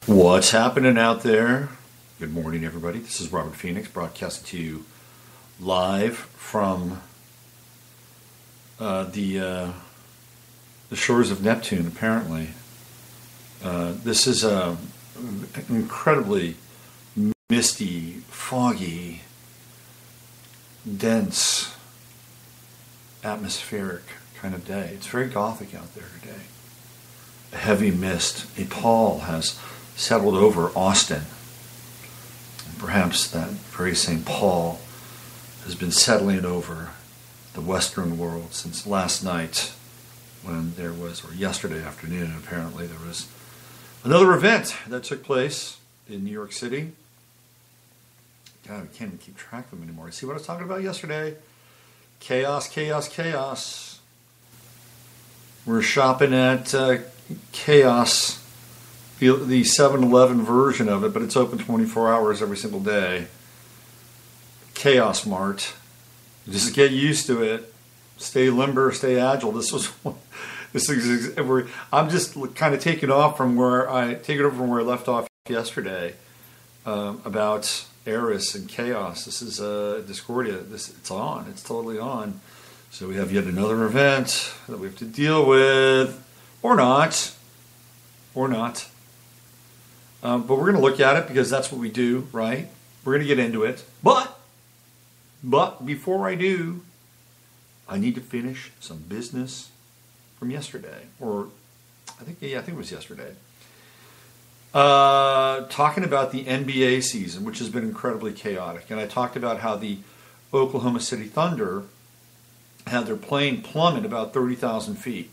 What's happening out there? Good morning, everybody. This is Robert Phoenix, broadcasting to you live from the shores of Neptune, apparently. This is an incredibly misty, foggy, dense, atmospheric kind of day. It's very gothic out there today. A heavy mist, a pall has settled over Austin. And perhaps that very same pall has been settling over the Western world since last night when there was, or yesterday afternoon apparently, there was another event that took place in New York City. God, I can't even keep track of them anymore. See what I was talking about yesterday? Chaos, chaos, chaos. We're shopping at Chaos, the 7-Eleven version of it, but it's open 24 hours every single day. Chaos Mart. Just get used to it. Stay limber, stay agile. I'm just kind of taking over from where I left off yesterday about Eris and Chaos. This is Discordia. It's on. It's totally on. So we have yet another event that we have to deal with, or not. But we're going to look at it because that's what we do, right? We're going to get into it. But before I do, I need to finish some business from yesterday, or I think it was yesterday. Talking about the NBA season, which has been incredibly chaotic, and I talked about how the Oklahoma City Thunder had their plane plummet about 30,000 feet.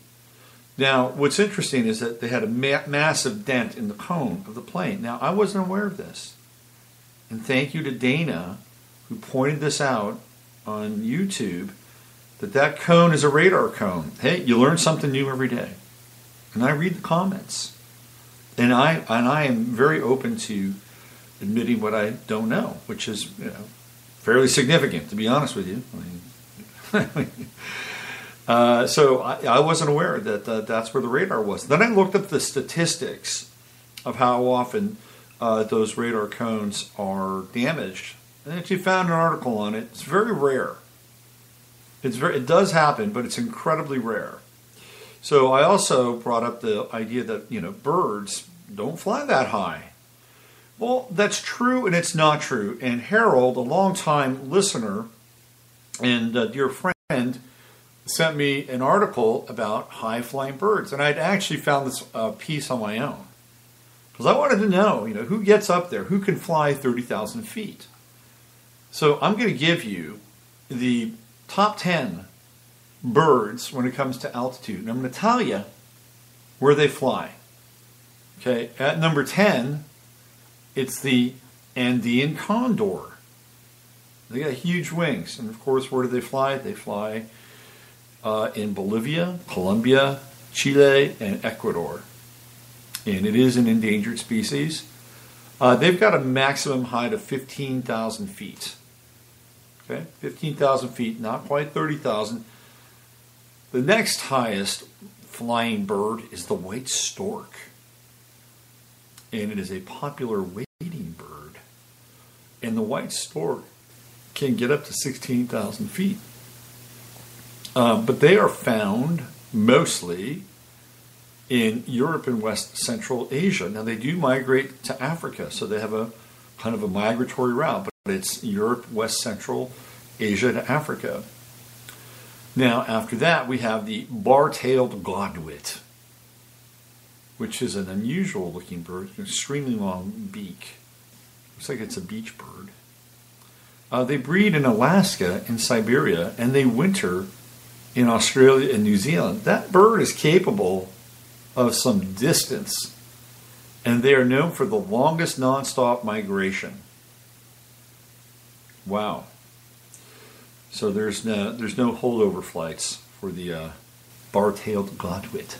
Now, what's interesting is that they had a massive dent in the cone of the plane. Now, I wasn't aware of this. And thank you to Dana, who pointed this out on YouTube, that cone is a radar cone. Hey, you learn something new every day. And I read the comments. And I am very open to admitting what I don't know, which is fairly significant, to be honest with you. So I wasn't aware that that's where the radar was. Then I looked up the statistics of how often those radar cones are damaged. And actually found an article on it. It's very rare. It does happen, but it's incredibly rare. So I also brought up the idea that birds don't fly that high. Well, that's true and it's not true. And Harold, a longtime listener and dear friend, sent me an article about high-flying birds. And I'd actually found this piece on my own. Because I wanted to know, who gets up there? Who can fly 30,000 feet? So I'm going to give you the top 10 birds when it comes to altitude. And I'm going to tell you where they fly. Okay, at number 10, it's the Andean condor. They got huge wings. And of course, where do they fly? They fly in Bolivia, Colombia, Chile, and Ecuador. And it is an endangered species. They've got a maximum height of 15,000 feet. Okay, 15,000 feet, not quite 30,000. The next highest flying bird is the white stork. And it is a popular wading bird. And the white stork can get up to 16,000 feet. But they are found mostly in Europe and West Central Asia. Now they do migrate to Africa, so they have a kind of a migratory route, but it's Europe, West Central Asia to Africa. Now after that we have the bar-tailed godwit, which is an unusual looking bird, an extremely long beak. Looks like it's a beach bird. They breed in Alaska and Siberia, and they winter in Australia and New Zealand. That bird is capable of some distance, and they are known for the longest nonstop migration. Wow. So there's no holdover flights for the bar-tailed godwit.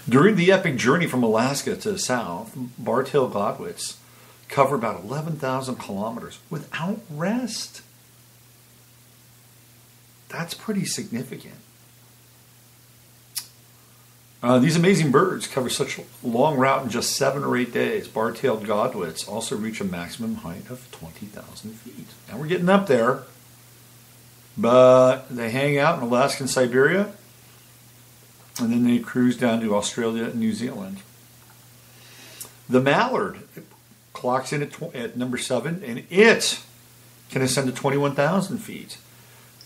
During the epic journey from Alaska to the south, bar-tailed godwits cover about 11,000 kilometers without rest. That's pretty significant. These amazing birds cover such a long route in just 7 or 8 days. Bar-tailed godwits also reach a maximum height of 20,000 feet. Now we're getting up there, but they hang out in Alaska and Siberia, and then they cruise down to Australia and New Zealand. The mallard clocks in at number 7, and it can ascend to 21,000 feet.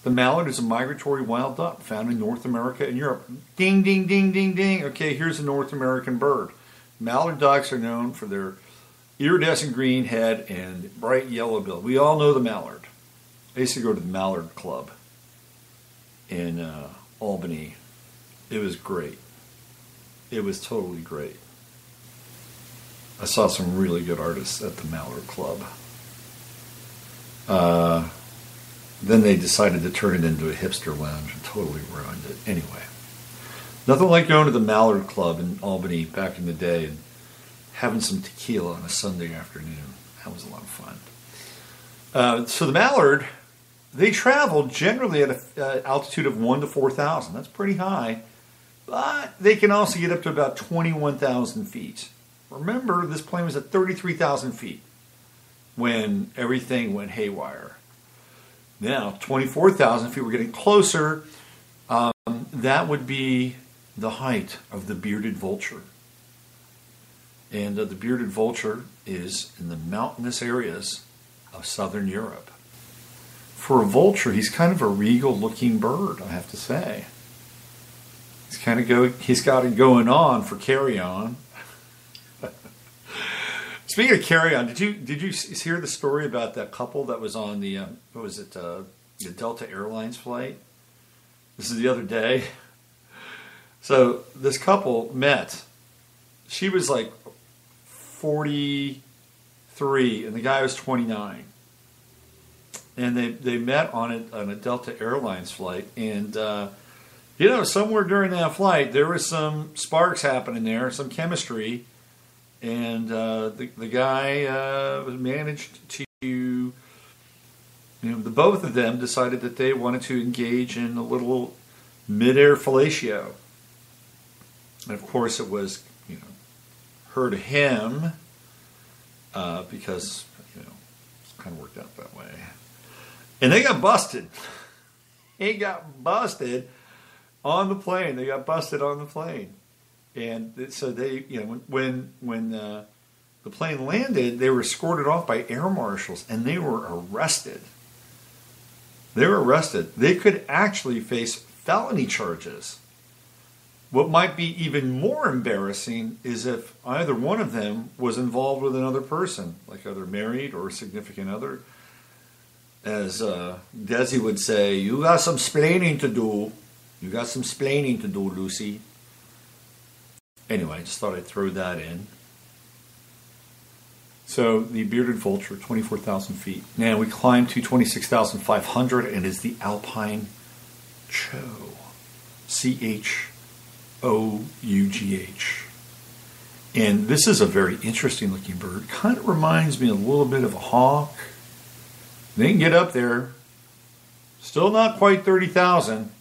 The mallard is a migratory wild duck found in North America and Europe. Ding, ding, ding, ding, ding. Okay, here's a North American bird. Mallard ducks are known for their iridescent green head and bright yellow bill. We all know the mallard. I used to go to the Mallard Club in Albany. It was great. It was totally great. I saw some really good artists at the Mallard Club. Then they decided to turn it into a hipster lounge and totally ruined it. Anyway, nothing like going to the Mallard Club in Albany back in the day and having some tequila on a Sunday afternoon. That was a lot of fun. So the mallard, they travel generally at an altitude of 1 to 4,000. That's pretty high. But they can also get up to about 21,000 feet. Remember, this plane was at 33,000 feet when everything went haywire. Now, 24,000 feet, we're getting closer. That would be the height of the bearded vulture. And the bearded vulture is in the mountainous areas of southern Europe. For a vulture, he's kind of a regal-looking bird, I have to say. He's got it going on for carry-on. Speaking of carry-on, did you hear the story about that couple that was on the the Delta Airlines flight? This is the other day. So this couple met. She was like 43, and the guy was 29. And they met on a Delta Airlines flight, and somewhere during that flight there was some sparks happening there, some chemistry. And the guy managed to, the both of them decided that they wanted to engage in a little mid-air fellatio. And of course it was, her to him, because, it kind of worked out that way. And they got busted. They got busted on the plane. And so they, when the plane landed, they were escorted off by air marshals, and they were arrested. They could actually face felony charges. What might be even more embarrassing is if either one of them was involved with another person, like either married or a significant other. As Desi would say, "You got some splaining to do. You got some splaining to do, Lucy." Anyway, I just thought I'd throw that in. So the bearded vulture, 24,000 feet. Now we climb to 26,500, and is the Alpine Chough. Chough. And this is a very interesting looking bird. Kind of reminds me a little bit of a hawk. They can get up there. Still not quite 30,000.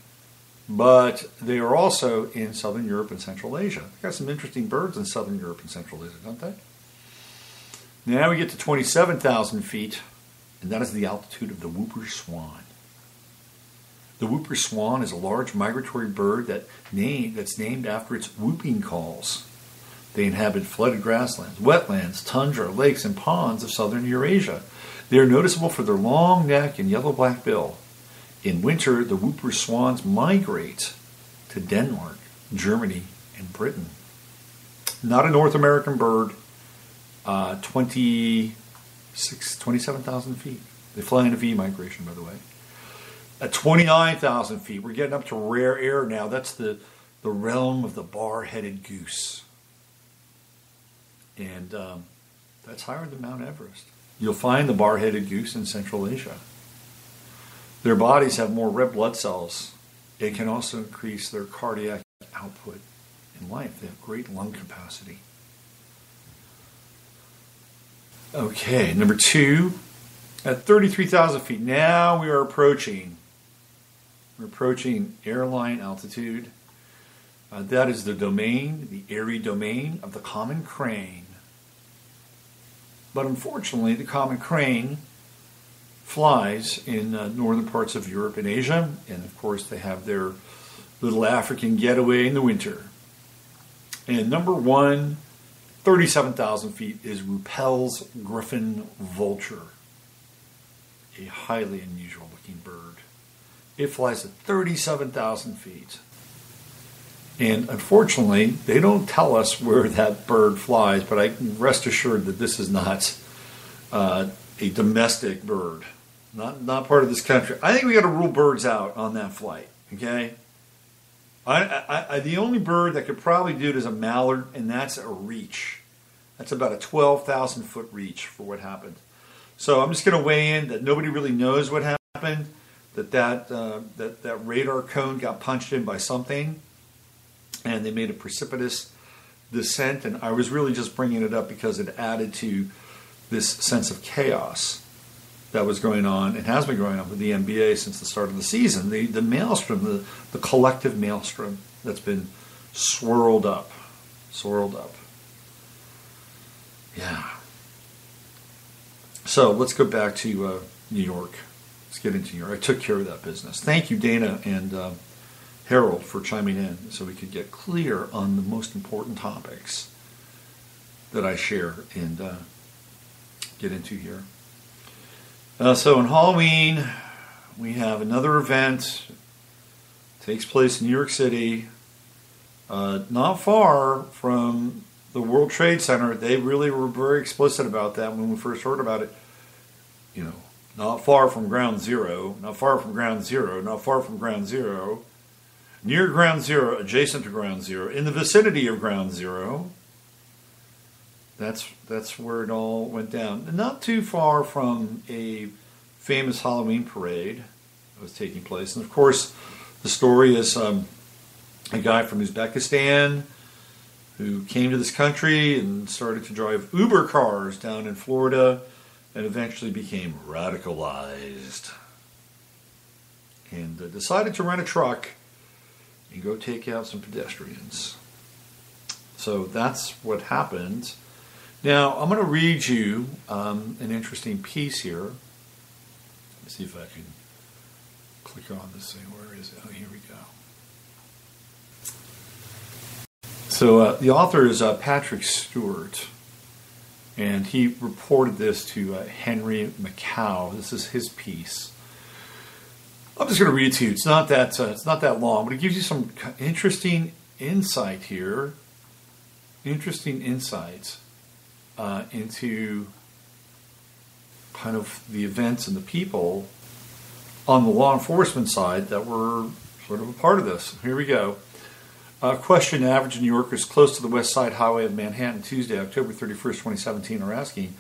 But they are also in Southern Europe and Central Asia. They've got some interesting birds in Southern Europe and Central Asia, don't they? Now we get to 27,000 feet, and that is the altitude of the whooper swan. The whooper swan is a large migratory bird that's named after its whooping calls. They inhabit flooded grasslands, wetlands, tundra, lakes, and ponds of southern Eurasia. They are noticeable for their long neck and yellow-black bill. In winter, the whooper swans migrate to Denmark, Germany, and Britain. Not a North American bird, 27,000 feet. They fly in a V migration, by the way. At 29,000 feet, we're getting up to rare air now. That's the realm of the bar-headed goose. And that's higher than Mount Everest. You'll find the bar-headed goose in Central Asia. Their bodies have more red blood cells. It can also increase their cardiac output in life. They have great lung capacity. Okay, number 2, at 33,000 feet. Now we are approaching airline altitude. That is the domain, the airy domain of the common crane. But unfortunately, the common crane flies in northern parts of Europe and Asia, and of course they have their little African getaway in the winter. And number one, 37,000 feet, is Ruppel's griffon vulture, a highly unusual looking bird. It flies at 37,000 feet. And unfortunately, they don't tell us where that bird flies, but I can rest assured that this is not a domestic bird, not part of this country. I think we got to rule birds out on that flight, okay? The only bird that could probably do it is a mallard, and that's a reach. That's about a 12,000 foot reach for what happened. So I'm just going to weigh in that nobody really knows what happened, that radar cone got punched in by something, and they made a precipitous descent, and I was really just bringing it up because it added to this sense of chaos that was going on and has been going on with the NBA since the start of the season. The maelstrom, the collective maelstrom that's been swirled up. Yeah. So let's go back to New York. Let's get into New York. I took care of that business. Thank you, Dana and Harold, for chiming in so we could get clear on the most important topics that I share and get into here. So on Halloween, we have another event. It takes place in New York City, not far from the World Trade Center. They really were very explicit about that when we first heard about it. You know, not far from Ground Zero, not far from Ground Zero, not far from Ground Zero. Near Ground Zero, adjacent to Ground Zero, in the vicinity of Ground Zero. That's where it all went down. And not too far from a famous Halloween parade that was taking place. And of course, the story is a guy from Uzbekistan who came to this country and started to drive Uber cars down in Florida and eventually became radicalized. And decided to rent a truck and go take out some pedestrians. So that's what happened. Now, I'm going to read you an interesting piece here. Let's see if I can click on this thing. Where is it? Oh, here we go. So the author is Patrick Stewart, and he reported this to Henry Macau. This is his piece. I'm just going to read it to you. It's not that long, but it gives you some interesting insight here. Interesting insights into kind of the events and the people on the law enforcement side that were sort of a part of this. Here we go. Question: average New Yorkers close to the West Side Highway of Manhattan Tuesday, October 31st, 2017 are asking,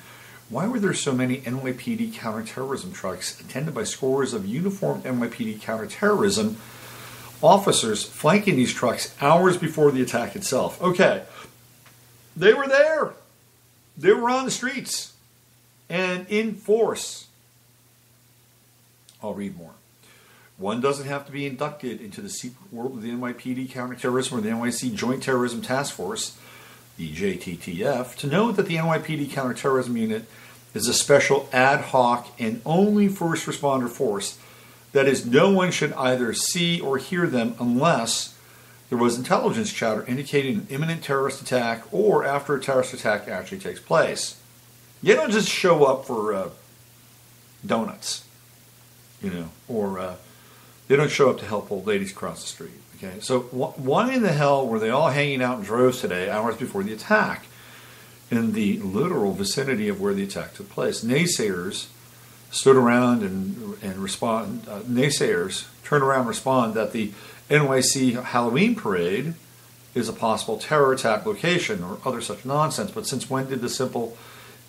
why were there so many NYPD counterterrorism trucks attended by scores of uniformed NYPD counterterrorism officers flanking these trucks hours before the attack itself? Okay, they were there. They were on the streets and in force. I'll read more. One doesn't have to be inducted into the secret world of the NYPD counterterrorism or the NYC Joint Terrorism Task Force, the JTTF, to know that the NYPD counterterrorism unit is a special ad hoc and only first responder force. That is, no one should either see or hear them unless there was intelligence chatter indicating an imminent terrorist attack or after a terrorist attack actually takes place. You don't just show up for donuts, or they don't show up to help old ladies cross the street. Okay, so why in the hell were they all hanging out in droves today, hours before the attack, in the literal vicinity of where the attack took place? Naysayers stood around and respond. Naysayers turned around and respond that the NYC Halloween parade is a possible terror attack location or other such nonsense. But since when did the simple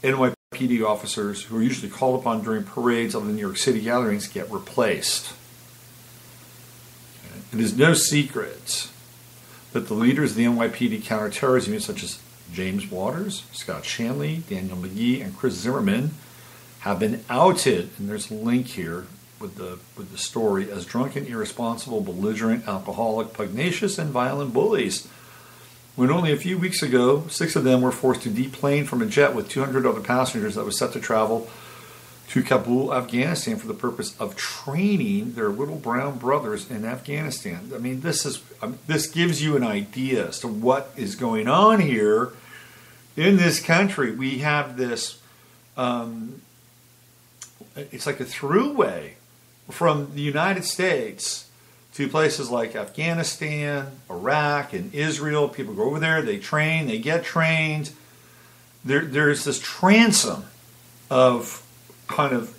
NYPD officers who are usually called upon during parades of the New York City gatherings get replaced? It is no secret that the leaders of the NYPD counterterrorism units, such as James Waters, Scott Shanley, Daniel McGee, and Chris Zimmerman, have been outed, and there's a link here with the story as drunken, irresponsible, belligerent, alcoholic, pugnacious, and violent bullies. When only a few weeks ago, 6 of them were forced to deplane from a jet with 200 other passengers that was set to travel to Kabul, Afghanistan, for the purpose of training their little brown brothers in Afghanistan. I mean, this gives you an idea as to what is going on here in this country. We have this, it's like a throughway from the United States to places like Afghanistan, Iraq, and Israel. People go over there, they train, they get trained. There's this transom of kind of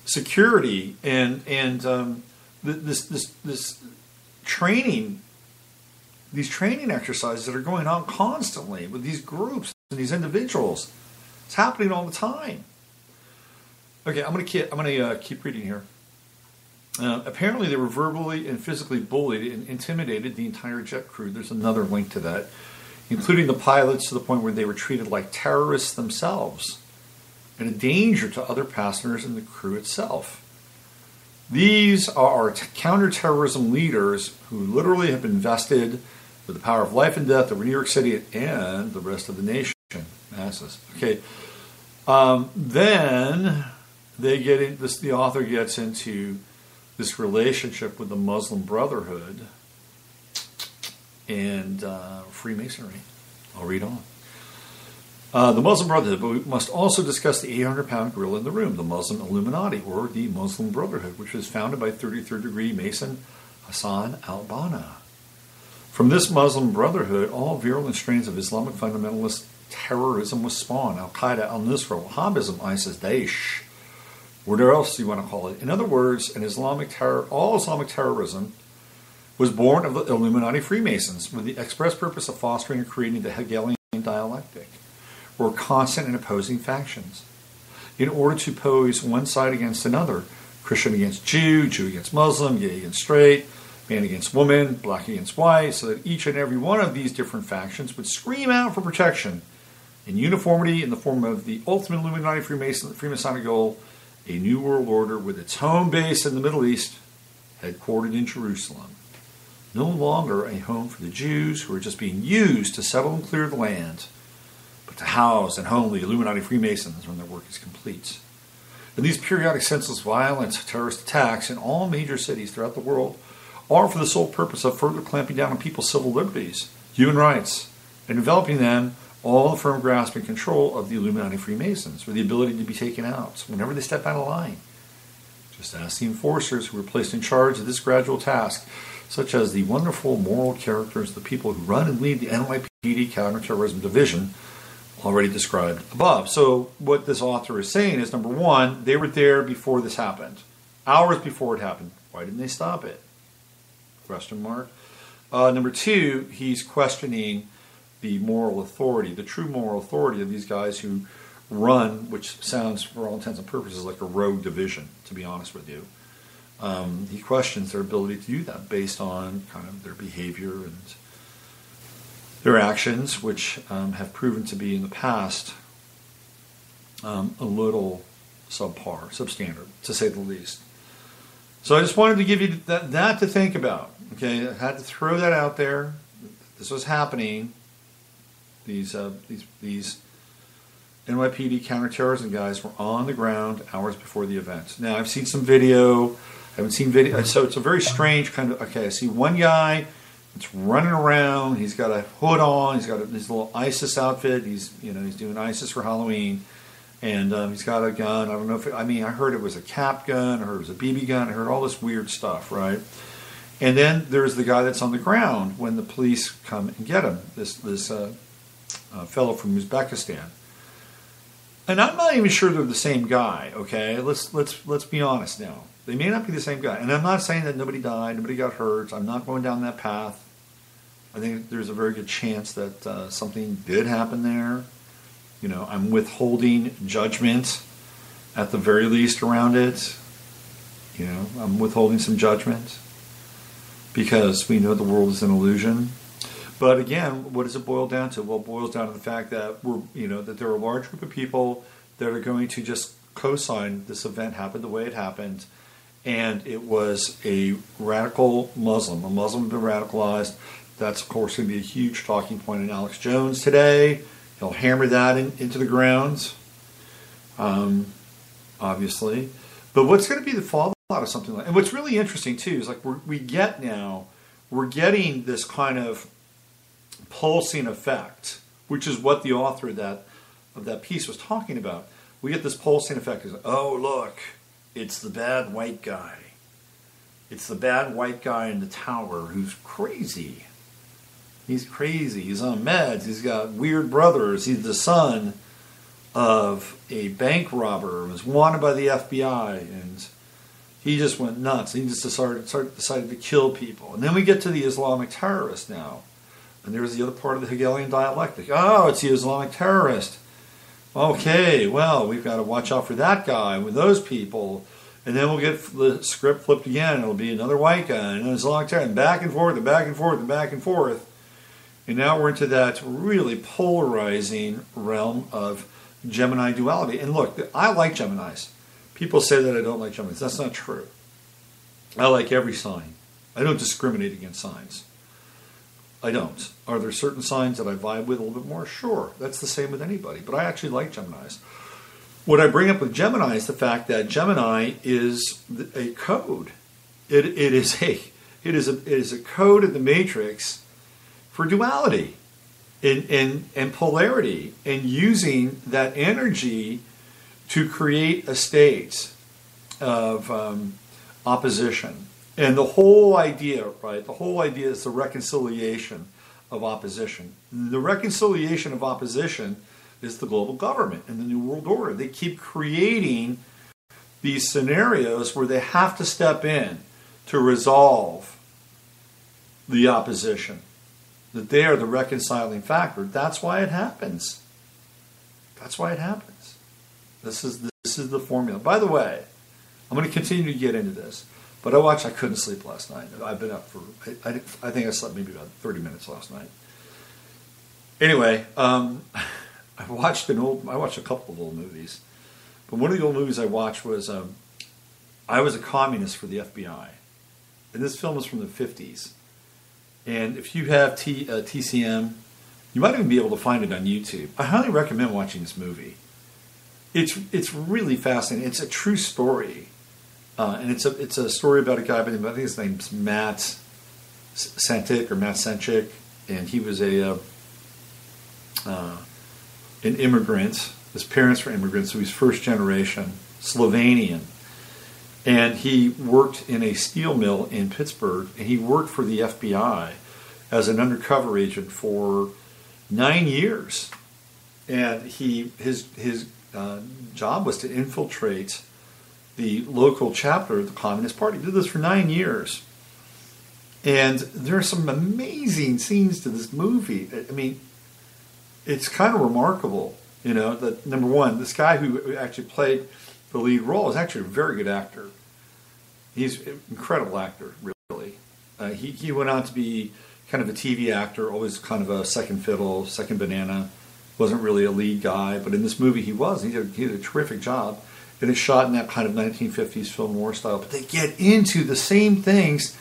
security and this training, these training exercises that are going on constantly with these groups and these individuals. It's happening all the time. Okay, I'm going to keep reading here. Apparently, they were verbally and physically bullied and intimidated the entire jet crew. There's another link to that, including the pilots, to the point where they were treated like terrorists themselves and a danger to other passengers and the crew itself. These are counterterrorism leaders who literally have been vested with the power of life and death over New York City and the rest of the nation. Masses. Okay. Then they get in, the author gets into this relationship with the Muslim Brotherhood and Freemasonry. I'll read on. The Muslim Brotherhood, but we must also discuss the 800-pound gorilla in the room, the Muslim Illuminati, or the Muslim Brotherhood, which was founded by 33rd-degree Mason Hassan al-Banna. From this Muslim Brotherhood, all virulent strains of Islamic fundamentalist terrorism was spawned. Al-Qaeda, al-Nusra, Wahhabism, ISIS, Daesh, whatever else you want to call it. In other words, all Islamic terrorism was born of the Illuminati Freemasons with the express purpose of fostering and creating the Hegelian dialectic, or constant and opposing factions, in order to pose one side against another: Christian against Jew, Jew against Muslim, gay against straight, man against woman, black against white, so that each and every one of these different factions would scream out for protection in uniformity in the form of the ultimate Illuminati Freemasonic goal, a new world order with its home base in the Middle East, headquartered in Jerusalem. No longer a home for the Jews who are just being used to settle and clear the land, but to house and home the Illuminati Freemasons when their work is complete. And these periodic senseless violent terrorist attacks in all major cities throughout the world are for the sole purpose of further clamping down on people's civil liberties, human rights, and developing them all the firm grasp and control of the Illuminati Freemasons, with the ability to be taken out whenever they step out of line. Just ask the enforcers who were placed in charge of this gradual task, such as the wonderful moral characters, the people who run and lead the NYPD Counterterrorism Division, already described above. So what this author is saying is, number one, they were there before this happened, hours before it happened. Why didn't they stop it? Question mark. Number two, he's questioning the moral authority, the true moral authority of these guys who run, which sounds, for all intents and purposes, like a rogue division, to be honest with you. He questions their ability to do that based on kind of their behavior and their actions, which have proven to be in the past a little subpar, substandard, to say the least. So I just wanted to give you that to think about. Okay, I had to throw that out there. This was happening. These NYPD counterterrorism guys were on the ground hours before the event. Now, I've seen some video. I haven't seen video. So it's a very strange kind of, okay, I see one guy that's running around. He's got a hood on. He's got his little ISIS outfit. He's doing ISIS for Halloween. And he's got a gun. I don't know I heard it was a cap gun. I heard it was a BB gun. I heard all this weird stuff, right? And then there's the guy that's on the ground when the police come and get him, this fellow from Uzbekistan. And I'm not even sure they're the same guy, okay? Let's be honest now. They may not be the same guy. And I'm not saying that nobody died, nobody got hurt. I'm not going down that path. I think there's a very good chance that something did happen there. You know, I'm withholding judgment at the very least around it. You know, I'm withholding some judgment because we know the world is an illusion. But again, what does it boil down to? Well, it boils down to the fact that that there are a large group of people that are going to just co-sign this event happened the way it happened, and it was a radical Muslim. A Muslim had been radicalized. That's, of course, going to be a huge talking point in Alex Jones today. He'll hammer that into the ground, obviously. But what's going to be the fallout of something like, and what's really interesting too is like we're getting this kind of pulsing effect, which is what the author of that piece was talking about. We get this pulsing effect. Is oh look, it's the bad white guy. It's the bad white guy in the tower who's crazy. He's crazy. He's on meds. He's got weird brothers. He's the son of a bank robber who was wanted by the FBI, and he just went nuts. He just decided to kill people. And then we get to the Islamic terrorist now. And there's the other part of the Hegelian dialectic. Oh, it's the Islamic terrorist. Okay, well, we've got to watch out for that guy with those people. And then we'll get the script flipped again. It'll be another white guy and an Islamic terrorist, and back and forth and back and forth and back and forth. And now we're into that really polarizing realm of Gemini duality. And look, I like Geminis. People say that I don't like Geminis. That's not true. I like every sign. I don't discriminate against signs. I don't. Are there certain signs that I vibe with a little bit more? Sure. That's the same with anybody. But I actually like Geminis. What I bring up with Gemini is the fact that Gemini is a code. It is a code of the matrix for duality and polarity, and using that energy to create a state of opposition. And the whole idea, right? The whole idea is the reconciliation of opposition. The reconciliation of opposition is the global government and the New World Order. They keep creating these scenarios where they have to step in to resolve the opposition. That they are the reconciling factor. That's why it happens. That's why it happens. This is the formula. By the way, I'm going to continue to get into this. But I couldn't sleep last night. I've been up for, I think I slept maybe about 30 minutes last night. Anyway, I watched a couple of old movies. But one of the old movies I watched was, I Was a Communist for the FBI. And this film is from the 50s. And if you have TCM, you might even be able to find it on YouTube. I highly recommend watching this movie. It's really fascinating. It's a true story. And it's a story about a guy by the name, I think his name's Matt Sanchik, and he was an immigrant. His parents were immigrants, so he's first generation Slovenian. And he worked in a steel mill in Pittsburgh, and he worked for the FBI as an undercover agent for 9 years. And his job was to infiltrate the local chapter of the Communist Party. He did this for 9 years. And there are some amazing scenes to this movie. I mean, it's kind of remarkable, that number one, this guy who actually played the lead role is actually a very good actor. He's an incredible actor, really. He went on to be kind of a TV actor, always kind of a second fiddle, second banana. Wasn't really a lead guy, but in this movie he was. He did a terrific job. And it's shot in that kind of 1950s film noir style. But they get into the same things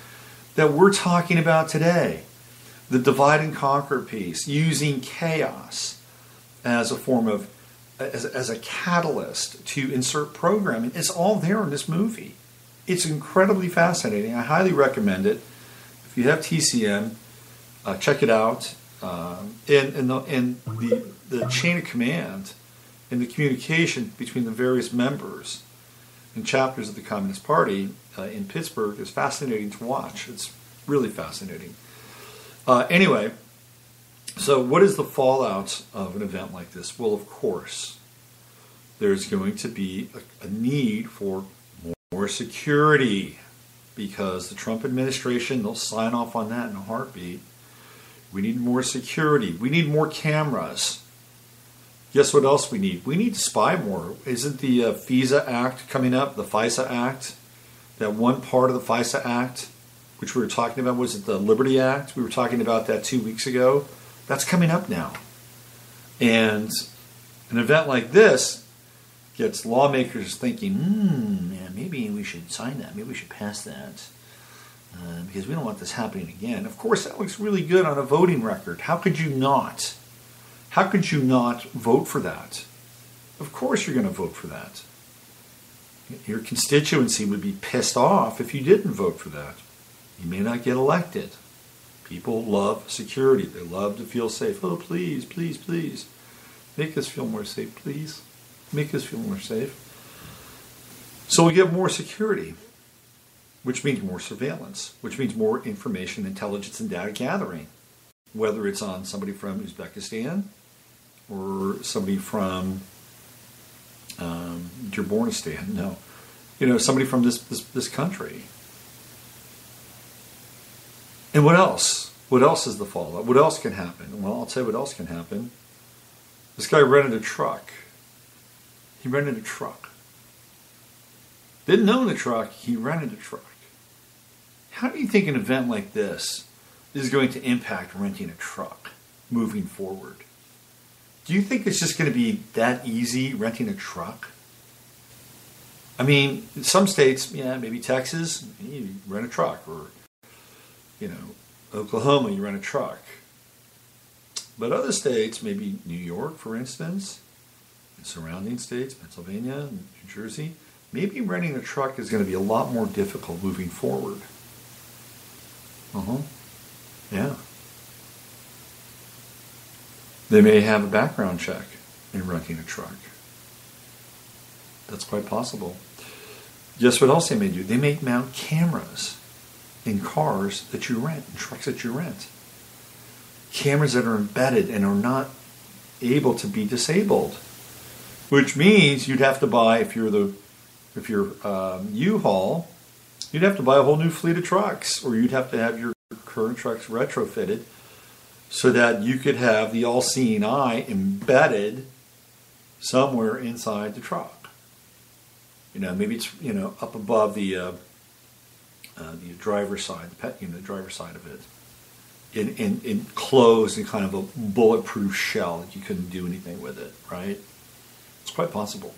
that we're talking about today. The divide and conquer piece, using chaos as a form of, as a catalyst to insert programming. It's all there in this movie. It's incredibly fascinating. I highly recommend it. If you have TCM, check it out. And the chain of command and the communication between the various members and chapters of the Communist Party in Pittsburgh is fascinating to watch. It's really fascinating. Anyway, so what is the fallout of an event like this? Well, of course, there's going to be a need for more security, because the Trump administration, they'll sign off on that in a heartbeat. We need more security. We need more cameras. Guess what else we need? We need to spy more. Isn't the FISA Act coming up, the FISA Act? That one part of the FISA Act, which we were talking about, was it the Liberty Act? We were talking about that 2 weeks ago. That's coming up now. And an event like this gets lawmakers thinking, man, maybe we should sign that. Maybe we should pass that. Because we don't want this happening again. Of course, that looks really good on a voting record. How could you not? How could you not vote for that? Of course you're going to vote for that. Your constituency would be pissed off if you didn't vote for that. You may not get elected. People love security. They love to feel safe. Oh, please, please, please. Make us feel more safe, please. Make us feel more safe. So we get more security, which means more surveillance, which means more information, intelligence, and data gathering, whether it's on somebody from Uzbekistan or somebody from Dearbornistan. No, somebody from this country. And what else? What else is the fallout? What else can happen? Well, I'll tell you what else can happen. This guy rented a truck. He rented a truck. Didn't own the truck, he rented a truck. How do you think an event like this is going to impact renting a truck moving forward? Do you think it's just going to be that easy renting a truck? I mean, some states, maybe Texas, you rent a truck, or Oklahoma, you rent a truck. But other states, maybe New York, for instance, and surrounding states, Pennsylvania, New Jersey, maybe renting a truck is going to be a lot more difficult moving forward. Yeah. They may have a background check in renting a truck. That's quite possible. Guess what else they may do? They may mount cameras in cars that you rent, in trucks that you rent. Cameras that are embedded and are not able to be disabled. Which means you'd have to buy, if you're U-Haul, you'd have to buy a whole new fleet of trucks, or you'd have to have your current trucks retrofitted so that you could have the all-seeing eye embedded somewhere inside the truck. Maybe it's up above the driver's side, the driver's side of it, enclosed in kind of a bulletproof shell that you couldn't do anything with it. Right? It's quite possible.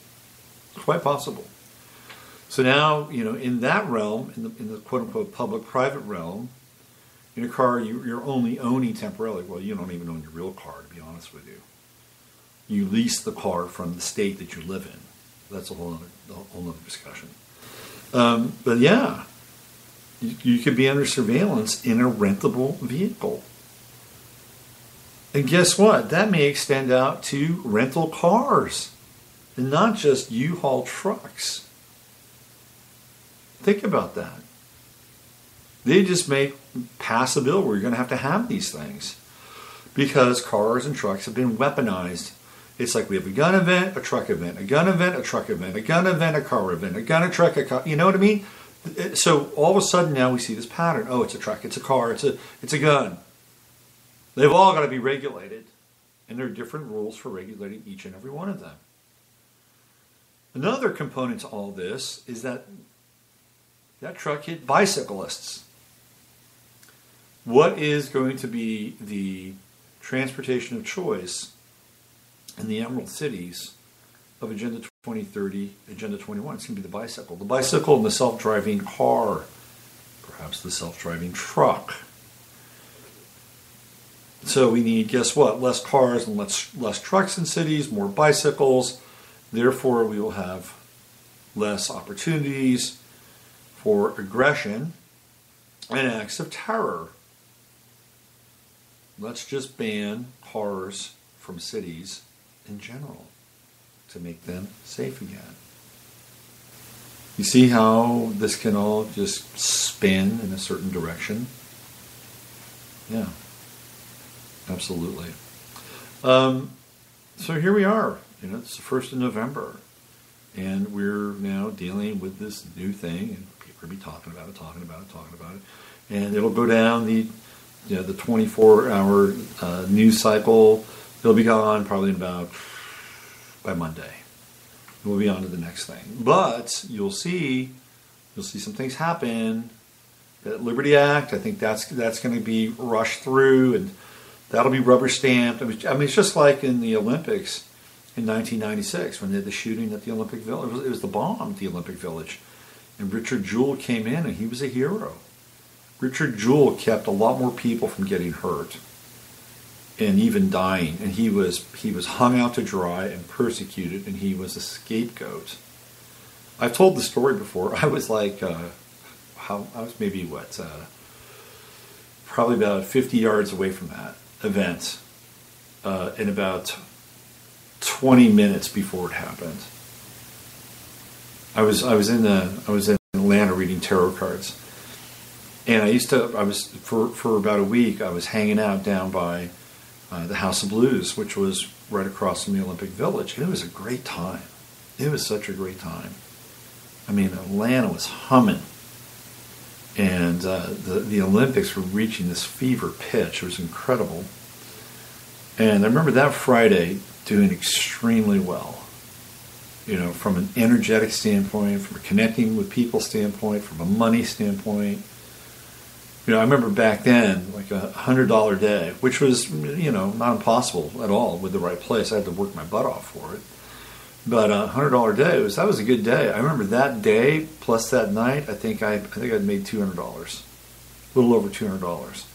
It's quite possible. So now, in that realm, in the quote-unquote public-private realm, in a car you're only owning temporarily. Well, you don't even own your real car, to be honest with you. You lease the car from the state that you live in. That's a whole other discussion. But yeah, you could be under surveillance in a rentable vehicle. And guess what? That may extend out to rental cars, and not just U-Haul trucks. Think about that. They just may pass a bill where you're going to have these things, because cars and trucks have been weaponized. It's like we have a gun event, a truck event, a gun event, a truck event, a gun event, a car event, a gun, a truck, a car. You know what I mean? So all of a sudden now we see this pattern. Oh, it's a truck, it's a car, it's a gun. They've all got to be regulated, and there are different rules for regulating each and every one of them. Another component to all this is that truck hit bicyclists. What is going to be the transportation of choice in the Emerald Cities of Agenda 2030, Agenda 21? It's going to be the bicycle. The bicycle and the self-driving car, perhaps the self-driving truck. So we need, guess what? Less cars and less trucks in cities, more bicycles. Therefore, we will have less opportunities for aggression and acts of terror. Let's just ban cars from cities in general to make them safe again. You see how this can all just spin in a certain direction? Yeah, absolutely. So here we are. It's the 1st of November, and we're now dealing with this new thing, and people will be talking about it, and it'll go down the 24-hour news cycle. It'll be gone probably by Monday. We'll be on to the next thing. But you'll see some things happen. That Liberty Act, I think that's going to be rushed through, and that'll be rubber stamped. I mean, it's just like in the Olympics in 1996 when they had the shooting at the Olympic Village. It was the bomb at the Olympic Village. And Richard Jewell came in, and he was a hero. Richard Jewell kept a lot more people from getting hurt and even dying. And he was hung out to dry and persecuted, and he was a scapegoat. I've told the story before. I was like, I was maybe probably about 50 yards away from that event, in about 20 minutes before it happened. I was in Atlanta reading tarot cards, and for about a week I was hanging out down by the House of Blues, which was right across from the Olympic Village. And it was a great time. It was such a great time. I mean, Atlanta was humming, and the Olympics were reaching this fever pitch. It was incredible. And I remember that Friday doing extremely well. You know, from an energetic standpoint, from a connecting with people standpoint, from a money standpoint. You know, I remember back then, like $100 day, which was, you know, not impossible at all with the right place. I had to work my butt off for it. But $100 day that was a good day. I remember that day plus that night. I think I'd made $200, a little over $200.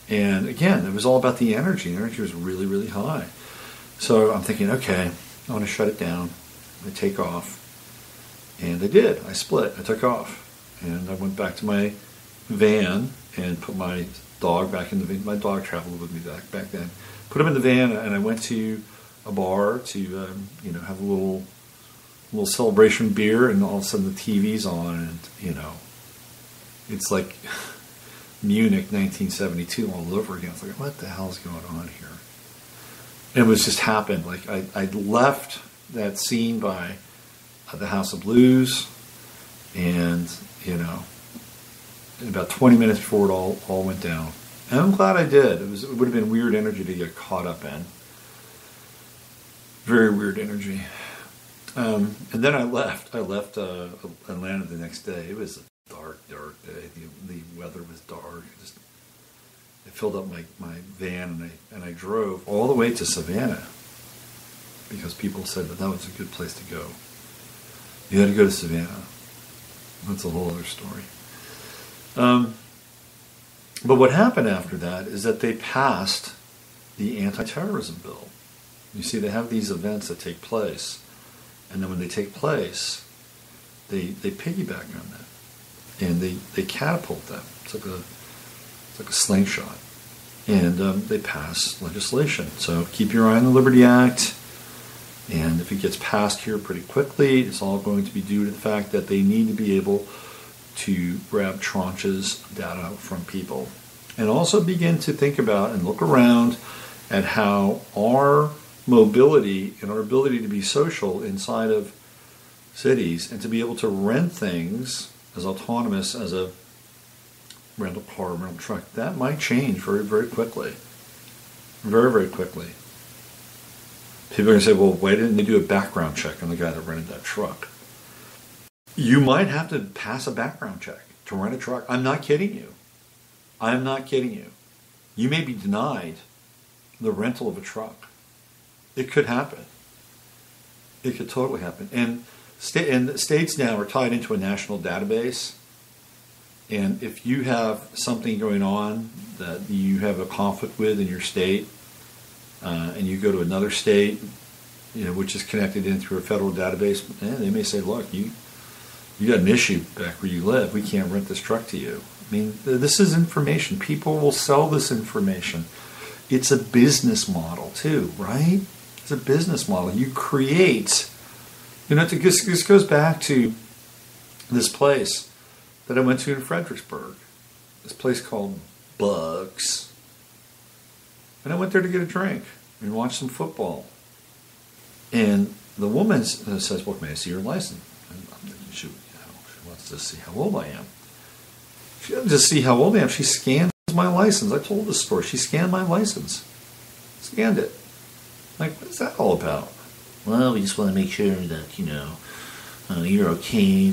And again, it was all about the energy. The energy was really, really high. So I'm thinking, okay, I want to shut it down. I take off, and I did. I split. I took off, and I went back to my van and put my dog back in the van. My dog traveled with me back then. Put him in the van, and I went to a bar to have a little celebration beer, and all of a sudden the TV's on, and it's like Munich 1972 all over again. It's like, what the hell's going on here? And it was just happened. Like I left that scene by the House of Blues, and about 20 minutes before it all went down. And I'm glad I did. It would have been weird energy to get caught up in. Very weird energy. And then I left. I left Atlanta the next day. It was a dark day. The weather was dark. I filled up my van, and I drove all the way to Savannah, because people said that was a good place to go. You had to go to Savannah. That's a whole other story. But what happened after that is that they passed the anti-terrorism bill. You see, they have these events that take place, and then when they take place, they piggyback on that, and they catapult them. It's like a slingshot, and they pass legislation. So keep your eye on the Liberty Act. And if it gets passed here pretty quickly, it's all going to be due to the fact that they need to be able to grab tranches of data from people. And also begin to think about and look around at how our mobility and our ability to be social inside of cities and to be able to rent things as autonomous as a rental car, rental truck, that might change very, very quickly. Very, very quickly. People are going to say, well, why didn't they do a background check on the guy that rented that truck? You might have to pass a background check to rent a truck. I'm not kidding you. I'm not kidding you. You may be denied the rental of a truck. It could happen. It could totally happen. And states now are tied into a national database. And if you have something going on that you have a conflict with in your state, and you go to another state, which is connected in through a federal database, they may say, look, you got an issue back where you live. We can't rent this truck to you. I mean, this is information. People will sell this information. It's a business model too, right? It's a business model. You create, this goes back to this place that I went to in Fredericksburg, this place called Bugs. And I went there to get a drink and watch some football. And the woman says, well, may I see your license? And I'm thinking, she wants to see how old I am. She doesn't just see how old I am. She scans my license. I told the story. She scanned my license. Scanned it. Like, what is that all about? Well, we just want to make sure that, you're okay.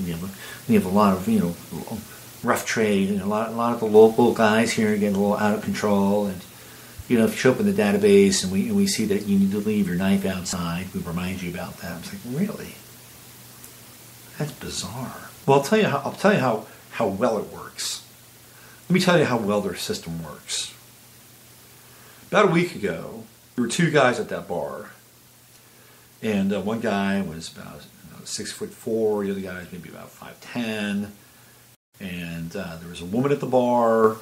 We have a lot of, rough trade. And a lot of the local guys here are getting a little out of control. And if you show up in the database and we see that you need to leave your knife outside, we remind you about that. I was like, really? That's bizarre. Well, I'll tell you how well it works. Let me tell you how well their system works. About a week ago, there were two guys at that bar, and one guy was about 6'4", the other guy was maybe about 5'10", and there was a woman at the bar,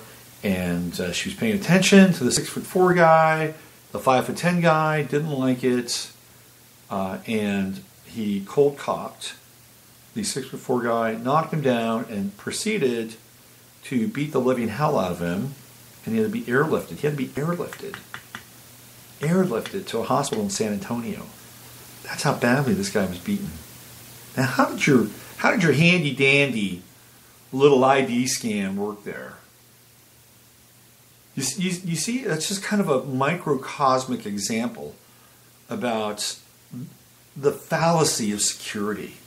and she was paying attention to the 6'4" guy. The 5'10" guy didn't like it, and he cold cocked the 6'4" guy, knocked him down, and proceeded to beat the living hell out of him, and he had to be airlifted. He had to be airlifted to a hospital in San Antonio. That's how badly this guy was beaten. Now, how did your handy dandy little ID scan work there? You see, that's just kind of a microcosmic example about the fallacy of security.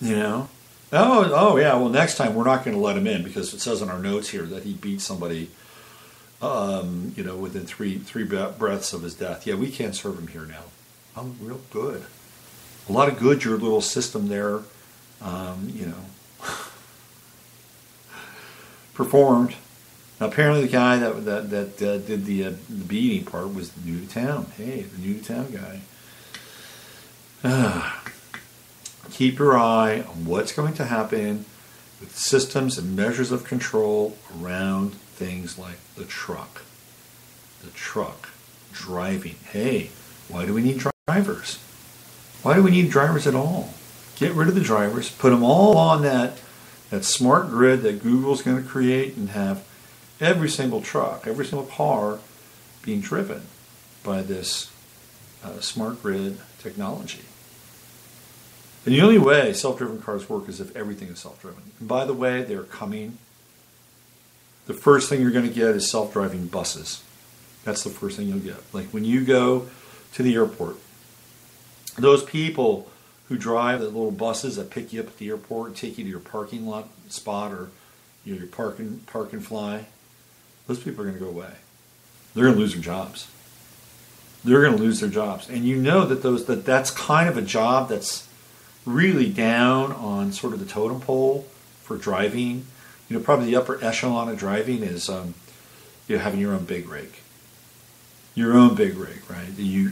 You know? Oh yeah, well, next time we're not going to let him in because it says in our notes here that he beat somebody, within three breaths of his death. Yeah, we can't serve him here now. Oh, real good. A lot of good, your little system there, performed. Now, apparently the guy that did the beating part was new to town. Hey, the new to town guy. Keep your eye on what's going to happen with systems and measures of control around things like the truck. The truck driving. Hey, why do we need drivers? Why do we need drivers at all? Get rid of the drivers. Put them all on that smart grid that Google's going to create and have every single truck, every single car being driven by this smart grid technology. And the only way self-driven cars work is if everything is self-driven. And by the way, they're coming. The first thing you're going to get is self-driving buses. That's the first thing you'll get. Like when you go to the airport, those people who drive the little buses that pick you up at the airport and take you to your parking lot spot or your park and fly, those people are going to go away. They're going to lose their jobs. They're going to lose their jobs. And you know that that's kind of a job that's really down on sort of the totem pole for driving. Probably the upper echelon of driving is having your own big rig. Your own big rig, right? You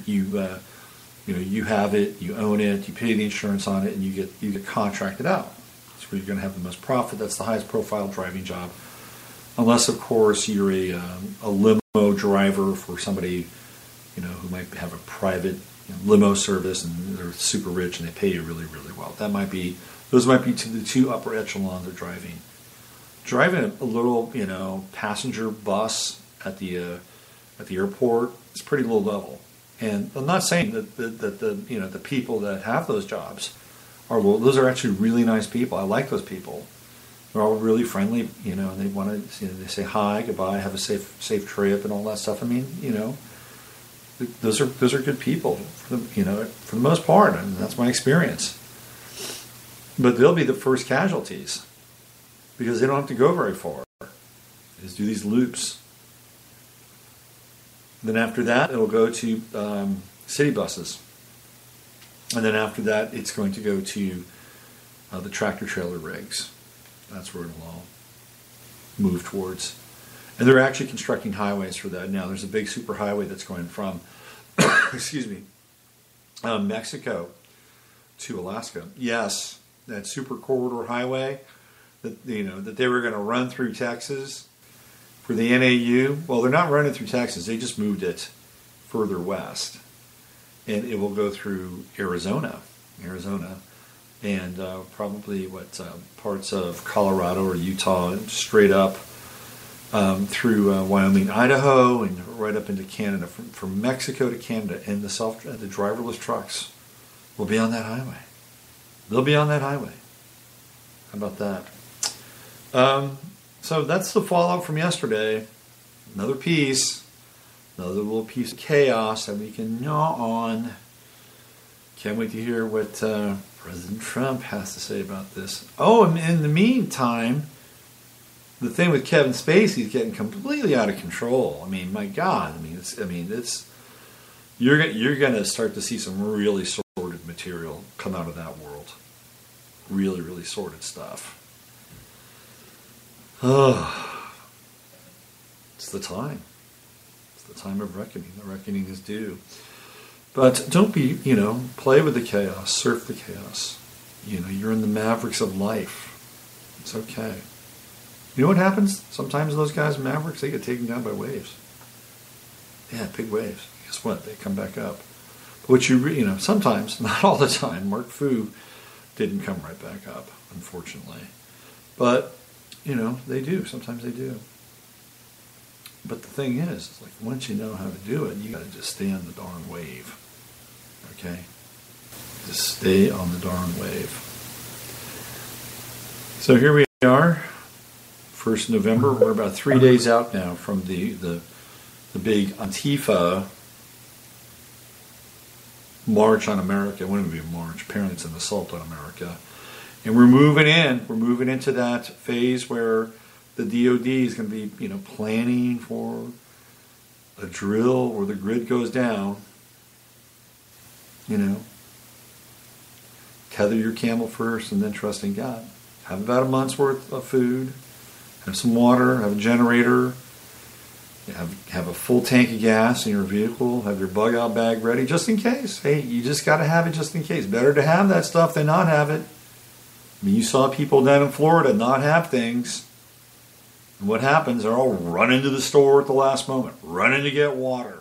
have it, you own it, you pay the insurance on it, and you get contracted out. That's where you're going to have the most profit. That's the highest profile driving job. Unless, of course, you're a limo driver for somebody, who might have a private limo service and they're super rich and they pay you really, really well. Those might be the two upper echelons of driving. Driving a little, passenger bus at the airport is pretty low level. And I'm not saying that the people that have those jobs are low. Those are actually really nice people. I like those people. They're all really friendly, and they want to, they say hi, goodbye, have a safe trip, and all that stuff. I mean, those are good people for the most part, and that's my experience. But they'll be the first casualties because they don't have to go very far. They just do these loops. Then after that, it'll go to city buses, and then after that, it's going to go to the tractor trailer rigs. That's where it'll all move towards. And they're actually constructing highways for that now. There's a big superhighway that's going from, Mexico to Alaska. Yes, that super corridor highway that they were going to run through Texas for the NAU. Well, they're not running through Texas. They just moved it further west, and it will go through Arizona, and probably parts of Colorado or Utah, straight up through Wyoming, Idaho, and right up into Canada. From Mexico to Canada, and the driverless trucks will be on that highway. They'll be on that highway. How about that? So that's the fallout from yesterday. Another little piece of chaos that we can gnaw on. Can't wait to hear what President Trump has to say about this. Oh, and in the meantime, the thing with Kevin Spacey is getting completely out of control. I mean, my God. You're going to start to see some really sordid material come out of that world. really, really sordid stuff. It's the time. It's the time of reckoning. The reckoning is due. But don't be, play with the chaos, surf the chaos. You're in the mavericks of life. It's okay. You know what happens? Sometimes those guys, mavericks, they get taken down by waves. Yeah, big waves. Guess what? They come back up. But what sometimes, not all the time, Mark Fu didn't come right back up, unfortunately. But, they do. Sometimes they do. But the thing is, like, once you know how to do it, you got to just stay on the darn wave. Okay? Just stay on the darn wave. So here we are, 1st November. We're about 3 days out now from the big Antifa march on America. It wouldn't be a march. Apparently it's an assault on America. And we're moving in. We're moving into that phase where the DOD is going to be, planning for a drill where the grid goes down. Tether your camel first and then trust in God. Have about a month's worth of food. Have some water. Have a generator. Have a full tank of gas in your vehicle. Have your bug out bag ready just in case. Hey, you just got to have it just in case. Better to have that stuff than not have it. I mean, you saw people down in Florida not have things. And what happens? They're all running to the store at the last moment. Running to get water.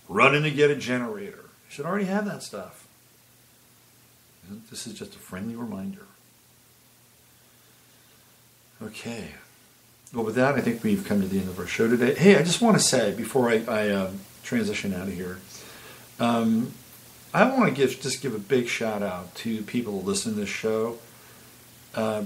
Running to get a generator. You should already have that stuff. This is just a friendly reminder. Okay. Well, with that, I think we've come to the end of our show today. Hey, I just want to say, before I transition out of here, I want to give a big shout out to people who listen to this show,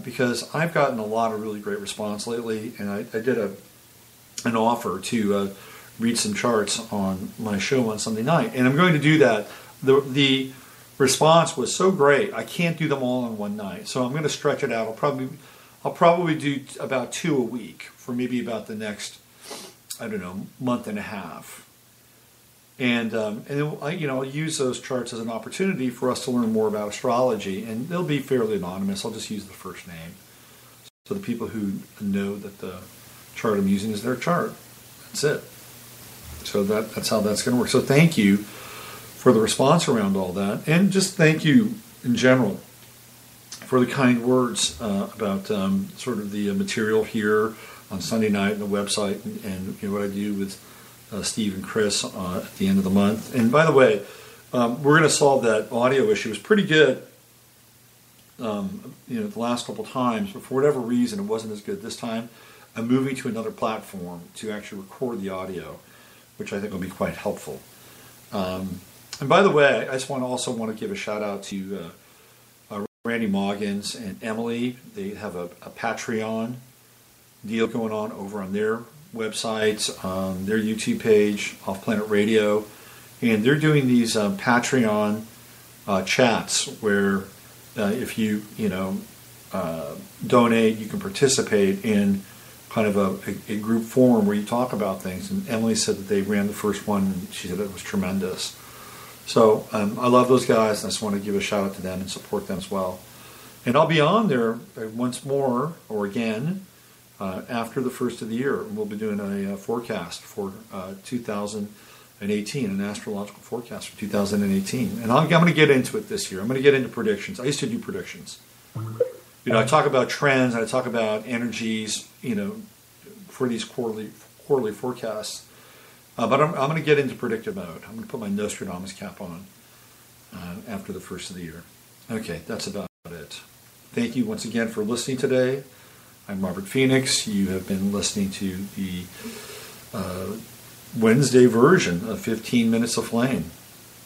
because I've gotten a lot of really great response lately, and I did an offer to read some charts on my show on Sunday night, and I'm going to do that. The response was so great, I can't do them all in one night, so I'm going to stretch it out. I'll probably do about 2 a week for maybe about the next, month and a half. And I'll use those charts as an opportunity for us to learn more about astrology, and they'll be fairly anonymous. I'll just use the first name. So the people who know that the chart I'm using is their chart. That's it. So that's how that's going to work. So thank you for the response around all that, and just thank you in general for the kind words about sort of the material here on Sunday night and the website, and what I do with Steve and Chris at the end of the month. And by the way, we're going to solve that audio issue. It was pretty good, the last couple times, but for whatever reason, it wasn't as good this time. I'm moving to another platform to actually record the audio, which I think will be quite helpful. And by the way, I just also want to give a shout out to Randy Moggins and Emily. They have a Patreon deal going on over on their website, their YouTube page, Off Planet Radio, and they're doing these Patreon chats where if you donate, you can participate in kind of a group forum where you talk about things. And Emily said that they ran the first one, and she said it was tremendous. So I love those guys, and I just want to give a shout out to them and support them as well. And I'll be on there once more, or again, after the first of the year. We'll be doing a forecast for 2018, an astrological forecast for 2018. And I'm going to get into it this year. I'm going to get into predictions. I used to do predictions. I talk about trends, and I talk about energies, for these quarterly forecasts. But I'm going to get into predictive mode. I'm going to put my Nostradamus cap on after the first of the year. Okay, that's about it. Thank you once again for listening today. I'm Robert Phoenix. You have been listening to the Wednesday version of 15 Minutes of Flame.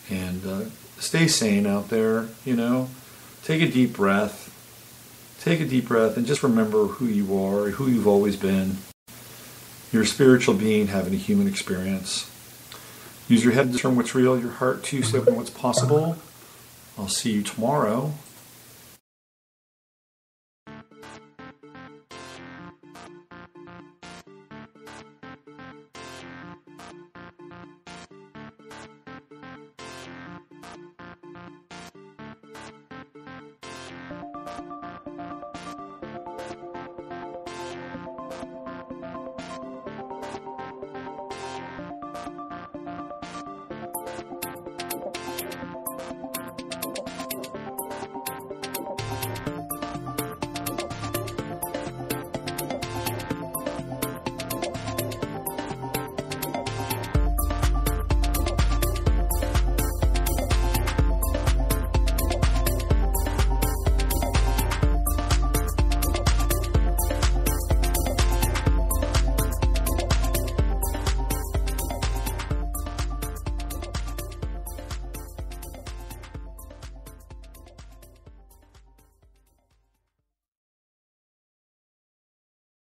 And stay sane out there, Take a deep breath. Take a deep breath and just remember who you are, who you've always been. You're a spiritual being having a human experience. Use your head to discern what's real, your heart to step in what's possible. I'll see you tomorrow.